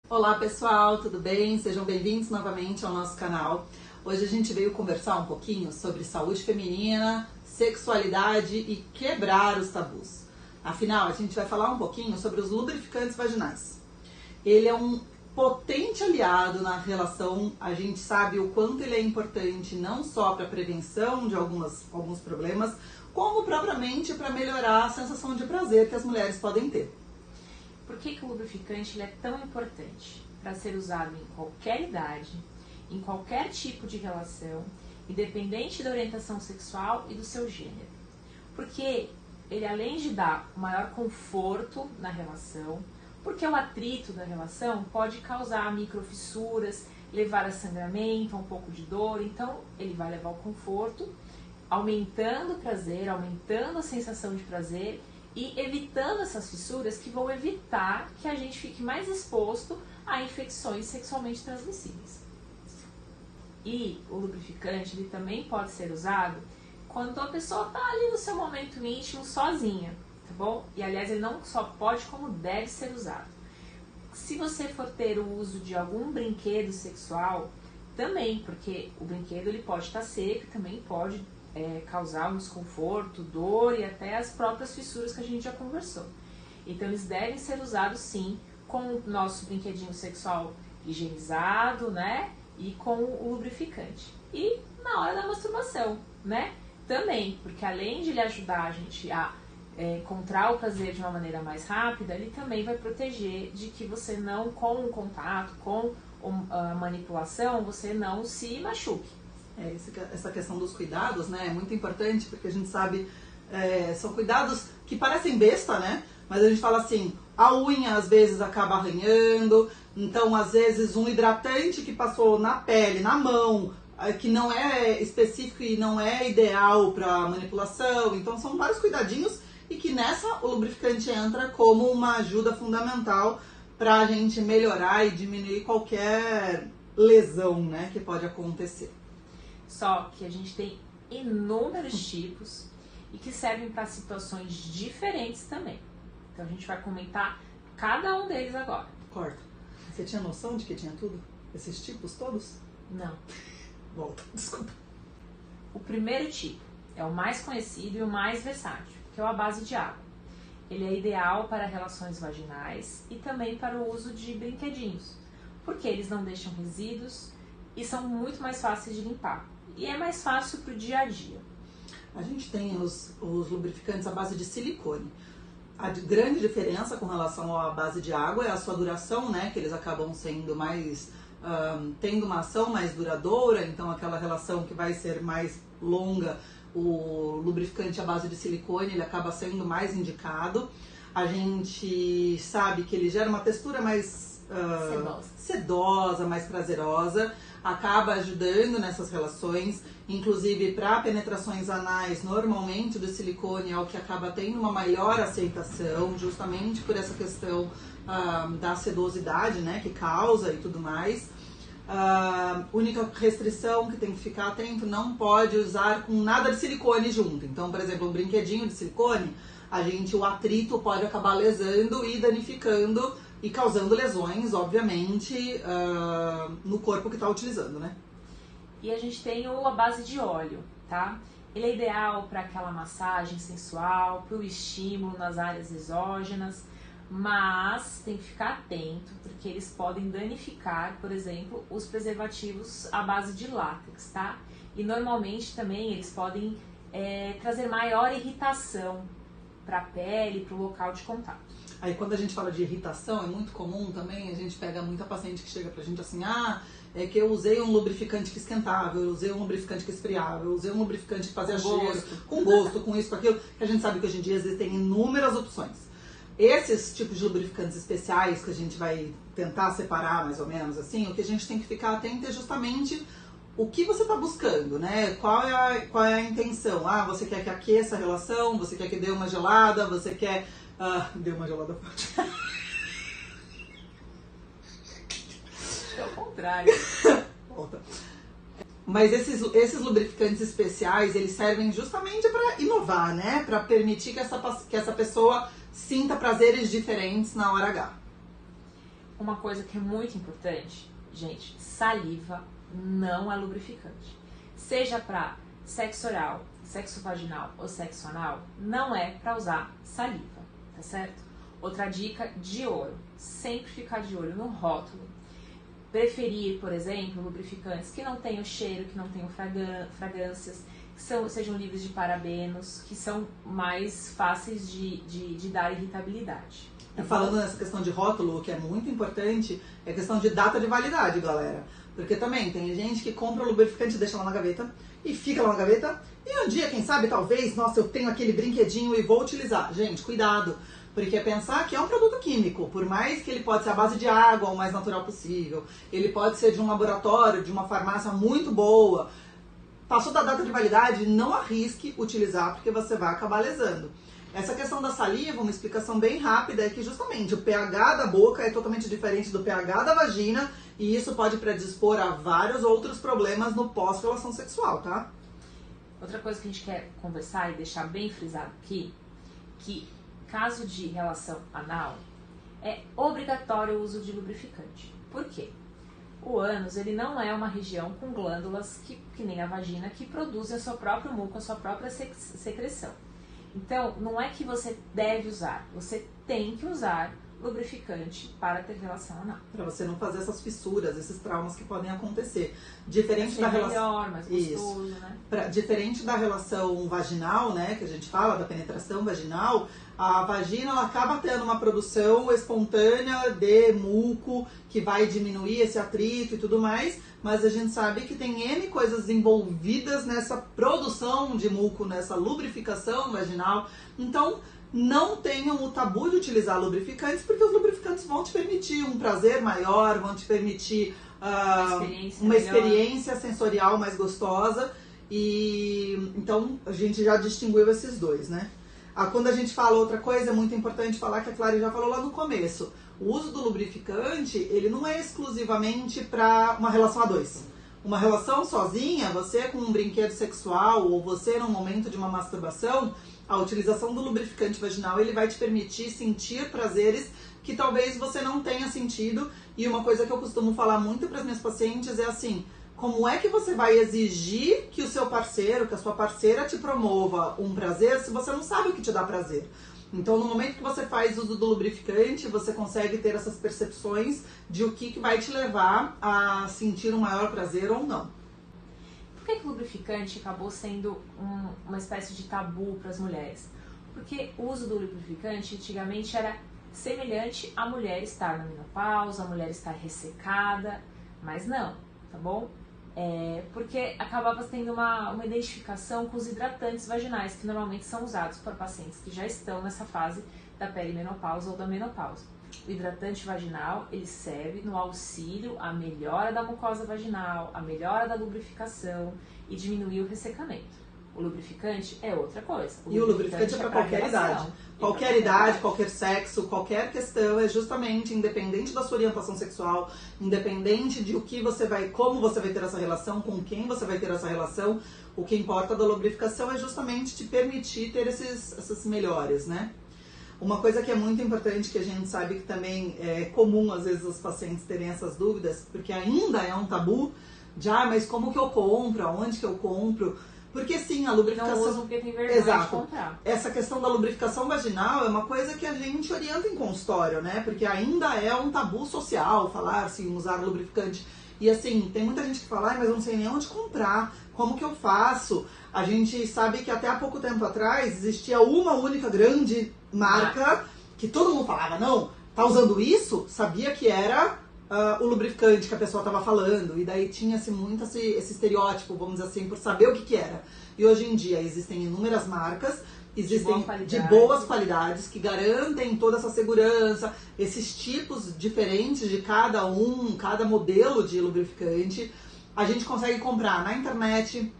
Olá pessoal, tudo bem? Sejam bem-vindos novamente ao nosso canal. Hoje a gente veio conversar um pouquinho sobre saúde feminina, sexualidade e quebrar os tabus. Afinal, a gente vai falar um pouquinho sobre os lubrificantes vaginais. Ele é um potente aliado na relação, a gente sabe o quanto ele é importante não só para a prevenção de alguns problemas, como propriamente para melhorar a sensação de prazer que as mulheres podem ter. Por que o lubrificante ele é tão importante? Para ser usado em qualquer idade, em qualquer tipo de relação, independente da orientação sexual e do seu gênero. Porque ele, além de dar maior conforto na relação, porque o atrito da relação pode causar microfissuras, levar a sangramento, a um pouco de dor, então ele vai levar o conforto, aumentando o prazer, aumentando a sensação de prazer, e evitando essas fissuras que vão evitar que a gente fique mais exposto a infecções sexualmente transmissíveis. E o lubrificante ele também pode ser usado quando a pessoa está ali no seu momento íntimo sozinha, tá bom? E aliás, ele não só pode, como deve ser usado. Se você for ter o uso de algum brinquedo sexual, também, porque o brinquedo ele pode estar seco e também pode causar um desconforto, dor e até as próprias fissuras que a gente já conversou. Então eles devem ser usados sim com o nosso brinquedinho sexual higienizado, né? E com o lubrificante. E na hora da masturbação, né? Também, porque além de ele ajudar a gente a encontrar o prazer de uma maneira mais rápida, ele também vai proteger de que você não, com o contato, com a manipulação, você não se machuque. Essa questão dos cuidados, né, é muito importante, porque a gente sabe, são cuidados que parecem besta, né, mas a gente fala assim, a unha às vezes acaba arranhando, então às vezes um hidratante que passou na pele, na mão, que não é específico e não é ideal para manipulação, então são vários cuidadinhos e que nessa o lubrificante entra como uma ajuda fundamental para a gente melhorar e diminuir qualquer lesão, né, que pode acontecer. Só que a gente tem inúmeros tipos e que servem para situações diferentes também. Então a gente vai comentar cada um deles agora. Corta. Você tinha noção de que tinha tudo? Esses tipos todos? Não. Volta, desculpa. O primeiro tipo é o mais conhecido e o mais versátil, que é o à base de água. Ele é ideal para relações vaginais e também para o uso de brinquedinhos, porque eles não deixam resíduos e são muito mais fáceis de limpar. E é mais fácil para o dia a dia. A gente tem os lubrificantes à base de silicone. A grande diferença com relação à base de água é a sua duração, né? Que eles acabam sendo mais... tendo uma ação mais duradoura, então aquela relação que vai ser mais longa, o lubrificante à base de silicone, ele acaba sendo mais indicado. A gente sabe que ele gera uma textura mais... sedosa, mais prazerosa, acaba ajudando nessas relações, inclusive para penetrações anais, normalmente do silicone é o que acaba tendo uma maior aceitação, justamente por essa questão da sedosidade, né, que causa e tudo mais. Única restrição que tem que ficar atento, não pode usar com nada de silicone junto. Então, por exemplo, um brinquedinho de silicone, o atrito pode acabar lesando e danificando e causando lesões, obviamente, no corpo que está utilizando, né? E a gente tem o à base de óleo, tá? Ele é ideal para aquela massagem sensual, para o estímulo nas áreas exógenas, mas tem que ficar atento, porque eles podem danificar, por exemplo, os preservativos à base de látex, tá? E normalmente também eles podem trazer maior irritação para a pele, para o local de contato. Aí quando a gente fala de irritação, é muito comum também, a gente pega muita paciente que chega pra gente assim, é que eu usei um lubrificante que esquentava, eu usei um lubrificante que esfriava, eu usei um lubrificante que fazia cheiro, com gosto, com isso, com aquilo, que a gente sabe que hoje em dia existem inúmeras opções. Esses tipos de lubrificantes especiais que a gente vai tentar separar mais ou menos assim, o que a gente tem que ficar atento é justamente o que você está buscando, né? Qual é a intenção? Você quer que aqueça a relação, você quer que dê uma gelada, você quer... deu uma gelada forte. É o contrário. Volta. Mas esses lubrificantes especiais, eles servem justamente para inovar, né? Para permitir que essa pessoa sinta prazeres diferentes na hora H. uma coisa que é muito importante, gente, saliva não é lubrificante. Seja para sexo oral, sexo vaginal ou sexo anal, não é para usar saliva, tá certo? Outra dica de ouro, sempre ficar de olho no rótulo. Preferir, por exemplo, lubrificantes que não tenham cheiro, que não tenham fragrâncias, que sejam livres de parabenos, que são mais fáceis de dar irritabilidade. E falando nessa questão de rótulo, o que é muito importante é a questão de data de validade, galera. Porque também tem gente que compra o lubrificante e deixa lá na gaveta, e fica lá na gaveta, e um dia, quem sabe, talvez, nossa, eu tenho aquele brinquedinho e vou utilizar. Gente, cuidado, porque pensar que é um produto químico, por mais que ele pode ser à base de água, o mais natural possível, ele pode ser de um laboratório, de uma farmácia muito boa, passou da data de validade, não arrisque utilizar, porque você vai acabar lesando. Essa questão da saliva, uma explicação bem rápida, é que justamente o pH da boca é totalmente diferente do pH da vagina e isso pode predispor a vários outros problemas no pós-relação sexual, tá? Outra coisa que a gente quer conversar e deixar bem frisado aqui, que caso de relação anal, é obrigatório o uso de lubrificante. Por quê? O ânus, ele não é uma região com glândulas que nem a vagina, que produzem o seu próprio muco, a sua própria secreção. Então, não é que você deve usar, você tem que usar lubrificante para ter relação anal. Para você não fazer essas fissuras, esses traumas que podem acontecer. Diferente da relação... melhor, mais gostoso, né? Diferente da relação vaginal, né, que a gente fala, da penetração vaginal, a vagina ela acaba tendo uma produção espontânea de muco que vai diminuir esse atrito e tudo mais, mas a gente sabe que tem N coisas envolvidas nessa produção de muco, nessa lubrificação vaginal. Então, não tenham o tabu de utilizar lubrificantes, porque os lubrificantes vão te permitir um prazer maior, vão te permitir uma experiência sensorial mais gostosa. E então a gente já distinguiu esses dois, né? Quando a gente fala outra coisa, é muito importante falar que a Clara já falou lá no começo. O uso do lubrificante, ele não é exclusivamente para uma relação a dois. Uma relação sozinha, você com um brinquedo sexual ou você num momento de uma masturbação, a utilização do lubrificante vaginal, ele vai te permitir sentir prazeres que talvez você não tenha sentido. E uma coisa que eu costumo falar muito para as minhas pacientes é assim: como é que você vai exigir que o seu parceiro, que a sua parceira te promova um prazer se você não sabe o que te dá prazer? Então, no momento que você faz uso do lubrificante, você consegue ter essas percepções de o que vai te levar a sentir um maior prazer ou não. Por que o lubrificante acabou sendo uma espécie de tabu para as mulheres? Porque o uso do lubrificante antigamente era semelhante a mulher estar na menopausa, a mulher estar ressecada, mas não, tá bom? Porque acabava tendo uma identificação com os hidratantes vaginais, que normalmente são usados por pacientes que já estão nessa fase da perimenopausa ou da menopausa. O hidratante vaginal, ele serve no auxílio à melhora da mucosa vaginal, à melhora da lubrificação e diminuir o ressecamento. O lubrificante é outra coisa. O lubrificante é para qualquer idade. Qualquer idade, qualquer sexo, qualquer questão, é justamente independente da sua orientação sexual, independente de como você vai ter essa relação, com quem você vai ter essa relação, o que importa da lubrificação é justamente te permitir ter essas melhores, né? Uma coisa que é muito importante, que a gente sabe que também é comum às vezes os pacientes terem essas dúvidas, porque ainda é um tabu, mas como que eu compro, aonde que eu compro? Porque sim, a lubrificação... Não usam porque tem vergonha de comprar. Essa questão da lubrificação vaginal é uma coisa que a gente orienta em consultório, né? Porque ainda é um tabu social falar-se em usar lubrificante. E assim, tem muita gente que fala, mas eu não sei nem onde comprar, como que eu faço? A gente sabe que até há pouco tempo atrás existia uma única grande marca que todo mundo falava, não, tá usando isso? Sabia que era... o lubrificante que a pessoa estava falando, e daí tinha-se muito esse estereótipo, vamos dizer assim, por saber o que era. E hoje em dia existem inúmeras marcas, existem de boas qualidades, que garantem toda essa segurança, esses tipos diferentes de cada modelo de lubrificante. A gente consegue comprar na internet,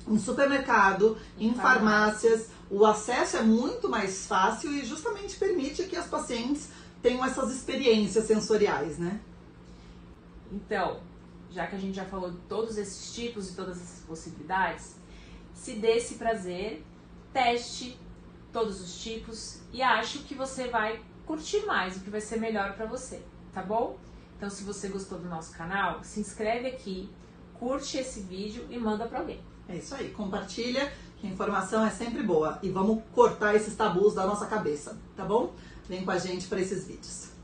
em supermercado, em farmácias. O acesso é muito mais fácil e justamente permite que as pacientes tenham essas experiências sensoriais, né? Então, já que a gente já falou de todos esses tipos e todas essas possibilidades, se dê esse prazer, teste todos os tipos e acho que você vai curtir mais, o que vai ser melhor para você. tá bom? Então, se você gostou do nosso canal, se inscreve aqui, curte esse vídeo e manda para alguém. É isso aí, compartilha, que a informação é sempre boa. E vamos cortar esses tabus da nossa cabeça, tá bom? Vem com a gente para esses vídeos.